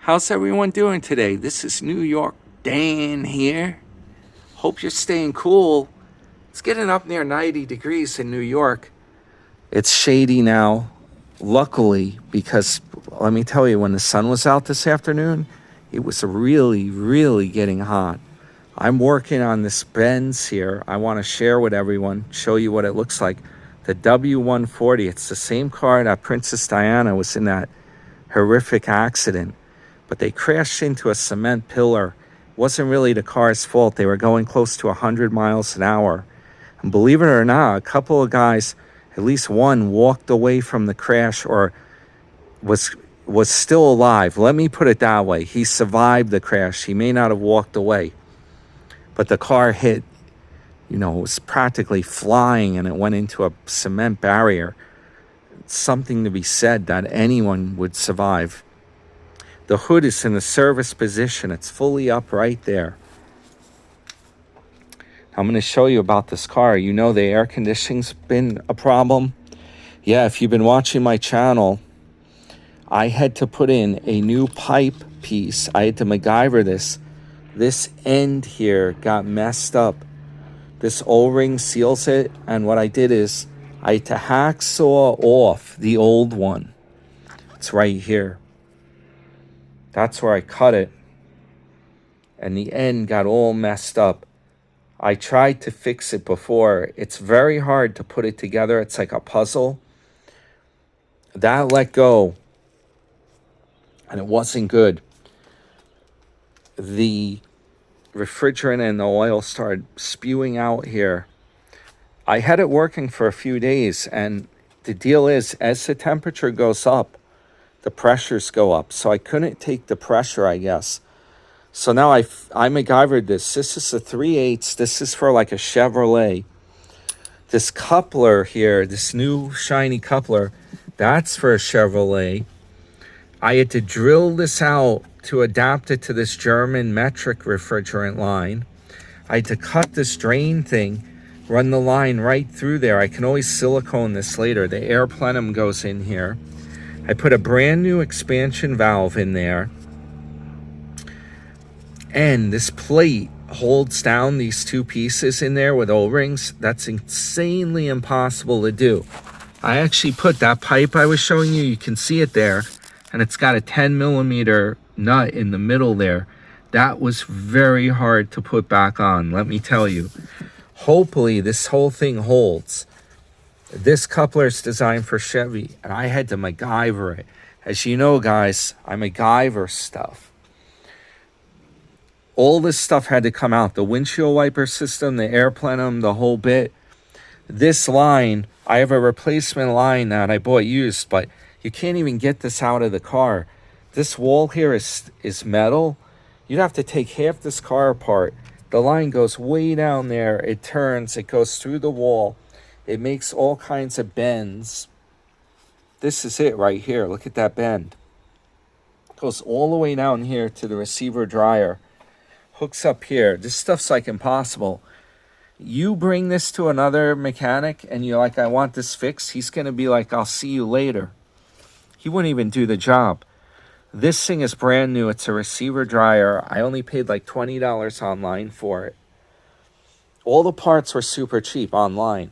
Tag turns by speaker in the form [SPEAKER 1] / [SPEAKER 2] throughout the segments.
[SPEAKER 1] How's everyone doing today? This is New York Dan here. Hope you're staying cool. It's getting up near 90 degrees in New York. It's shady now, luckily, because let me tell you, when the sun was out this afternoon, it was really, really getting hot. I'm working on this Benz here. I want to share with everyone, show you what it looks like. The W140, it's the same car that Princess Diana was in that horrific accident. But they crashed into a cement pillar. It wasn't really the car's fault. They were going close to 100 miles an hour. And believe it or not, a couple of guys, at least one, walked away from the crash or was still alive. Let me put it that way. He survived the crash. He may not have walked away. But the car hit, it was practically flying and it went into a cement barrier. It's something to be said that anyone would survive. The hood is in the service position. It's fully up right there. I'm going to show you about this car. You know the air conditioning's been a problem. Yeah, if you've been watching my channel, I had to put in a new pipe piece. I had to MacGyver this. This end here got messed up. This O-ring seals it. And what I did is I had to hacksaw off the old one. It's right here. That's where I cut it. And the end got all messed up. I tried to fix it before. It's very hard to put it together. It's like a puzzle. That let go. And it wasn't good. The refrigerant and the oil started spewing out here. I had it working for a few days. And the deal is, as the temperature goes up, the pressures go up. So I couldn't take the pressure, I guess. So now I MacGyvered this. This is a 3/8. This is for like a Chevrolet. This coupler here, this new shiny coupler, that's for a Chevrolet. I had to drill this out to adapt it to this German metric refrigerant line. I had to cut this drain thing, run the line right through there. I can always silicone this later. The air plenum goes in here. I put a brand new expansion valve in there. And this plate holds down these two pieces in there with O-rings. That's insanely impossible to do. I actually put that pipe I was showing you, you can see it there. And it's got a 10 millimeter nut in the middle there. That was very hard to put back on, let me tell you. Hopefully this whole thing holds. This coupler is designed for Chevy, and I had to MacGyver it. As you know, guys, I MacGyver stuff. All this stuff had to come out. The windshield wiper system, the air plenum, the whole bit. This line, I have a replacement line that I bought used, but you can't even get this out of the car. This wall here is metal. You'd have to take half this car apart. The line goes way down there. It turns, it goes through the wall. It makes all kinds of bends. This is it right here. Look at that bend. It goes all the way down here to the receiver dryer. Hooks up here. This stuff's like impossible. You bring this to another mechanic and you're like, I want this fixed. He's going to be like, I'll see you later. He wouldn't even do the job. This thing is brand new. It's a receiver dryer. I only paid like $20 online for it. All the parts were super cheap online.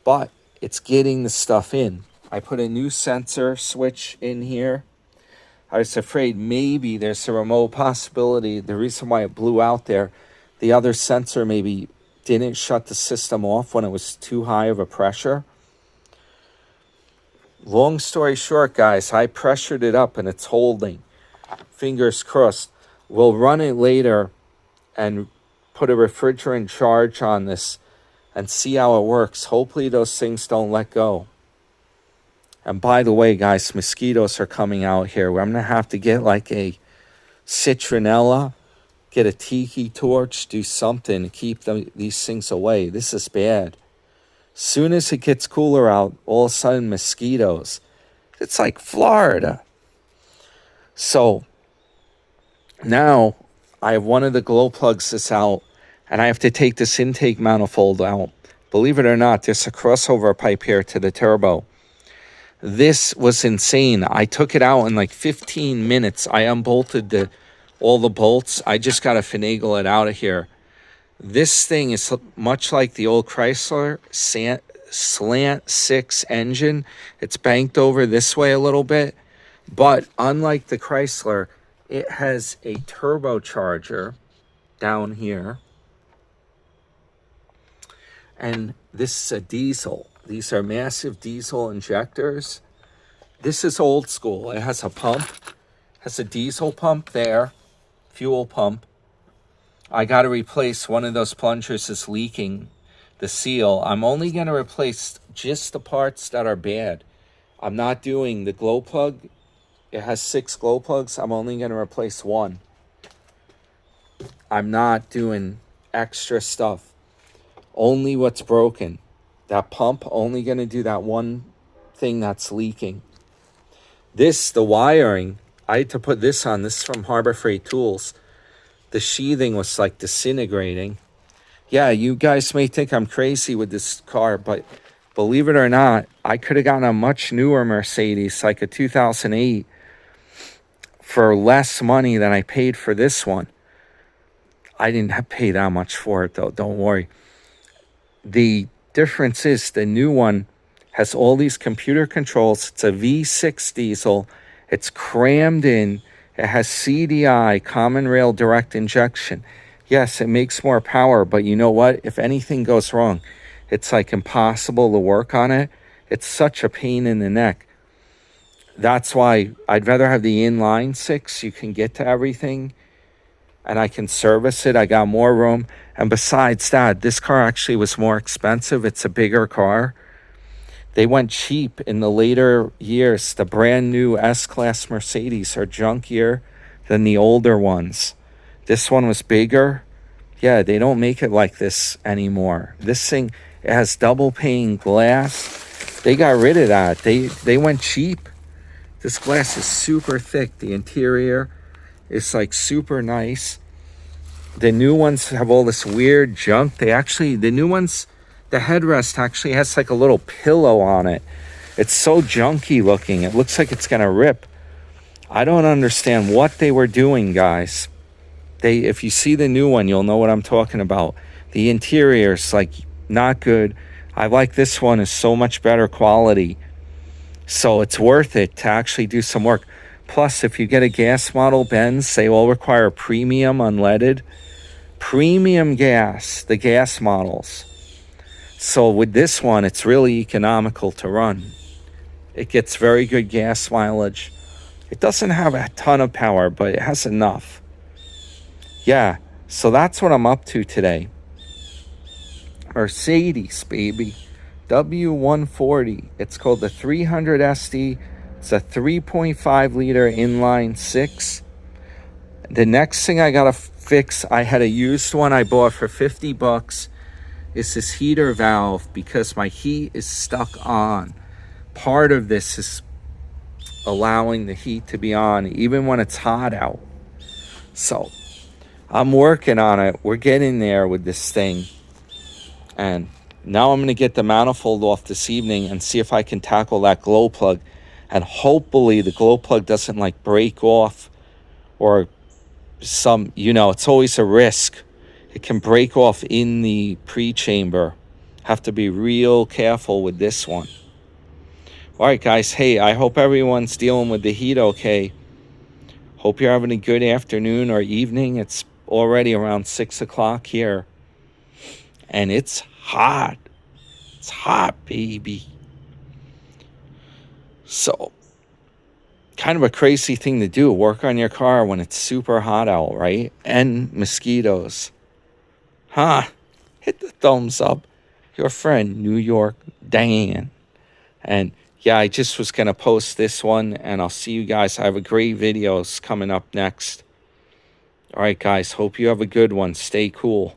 [SPEAKER 1] But it's getting the stuff in. I put a new sensor switch in here. I was afraid maybe there's a remote possibility. The reason why it blew out there, the other sensor maybe didn't shut the system off when it was too high of a pressure. Long story short, guys, I pressured it up and it's holding. Fingers crossed. We'll run it later and put a refrigerant charge on this and see how it works. Hopefully those things don't let go. And by the way, guys, mosquitoes are coming out here. I'm going to have to get like a citronella, get a tiki torch, do something to keep these things away. This is bad. Soon as it gets cooler out, all of a sudden mosquitoes. It's like Florida. So now I have one of the glow plugs that's out. And I have to take this intake manifold out. Believe it or not, there's a crossover pipe here to the turbo. This was insane. I took it out in like 15 minutes. I unbolted all the bolts. I just got to finagle it out of here. This thing is much like the old Chrysler Slant 6 engine. It's banked over this way a little bit. But unlike the Chrysler, it has a turbocharger down here. And this is a diesel. These are massive diesel injectors. This is old school. It has a pump. Has a diesel pump there. Fuel pump. I got to replace one of those plungers is leaking the seal. I'm only going to replace just the parts that are bad. I'm not doing the glow plug. It has 6 glow plugs. I'm only going to replace 1. I'm not doing extra stuff. Only what's broken. That pump, only going to do that one thing that's leaking. This, the wiring, I had to put this on. This is from Harbor Freight Tools. The sheathing was like disintegrating. Yeah, you guys may think I'm crazy with this car, but believe it or not, I could have gotten a much newer Mercedes, like a 2008, for less money than I paid for this one. I didn't pay that much for it, though. Don't worry. The difference is the new one has all these computer controls. It's a V6 diesel. It's crammed in. It has CDI, common rail direct injection. Yes, it makes more power, but you know what? If anything goes wrong, it's like impossible to work on it. It's such a pain in the neck. That's why I'd rather have the inline 6. You can get to everything, and I can service it. I got more room. And besides that, this car actually was more expensive. It's a bigger car. They went cheap in the later years. The brand new S-Class Mercedes are junkier than the older ones. This one was bigger. Yeah, they don't make it like this anymore. This thing, it has double pane glass. They got rid of that. They went cheap. This glass is super thick. The interior is like super nice. The new ones have all this weird junk. The new ones, the headrest actually has like a little pillow on it. It's so junky looking. It looks like it's going to rip. I don't understand what they were doing, guys. If you see the new one, you'll know what I'm talking about. The interior's like not good. I like this one. Is so much better quality. So it's worth it to actually do some work. Plus, if you get a gas model Benz, they all require premium unleaded. Premium gas, the gas models. So with this one, it's really economical to run. It gets very good gas mileage. It doesn't have a ton of power, but it has enough. Yeah, so that's what I'm up to today. Mercedes, baby. W140. It's called the 300 SD. It's a 3.5 liter inline 6. The next thing I gotta fix, I had a used one I bought for $50. Is this heater valve, because my heat is stuck on. Part of this is allowing the heat to be on even when it's hot out. So I'm working on it. We're getting there with this thing. And now I'm going to get the manifold off this evening and see if I can tackle that glow plug. And hopefully the glow plug doesn't like break off or it's always a risk. It can break off in the pre-chamber. Have to be real careful with this one. All right, guys. Hey, I hope everyone's dealing with the heat okay. Hope you're having a good afternoon or evening. It's already around 6 o'clock here. And it's hot. It's hot, baby. So, kind of a crazy thing to do. Work on your car when it's super hot out, right? And mosquitoes. Hit the thumbs up. Your friend, New York Dan. And yeah, I just was going to post this one, and I'll see you guys. I have a great videos coming up next. All right, guys. Hope you have a good one. Stay cool.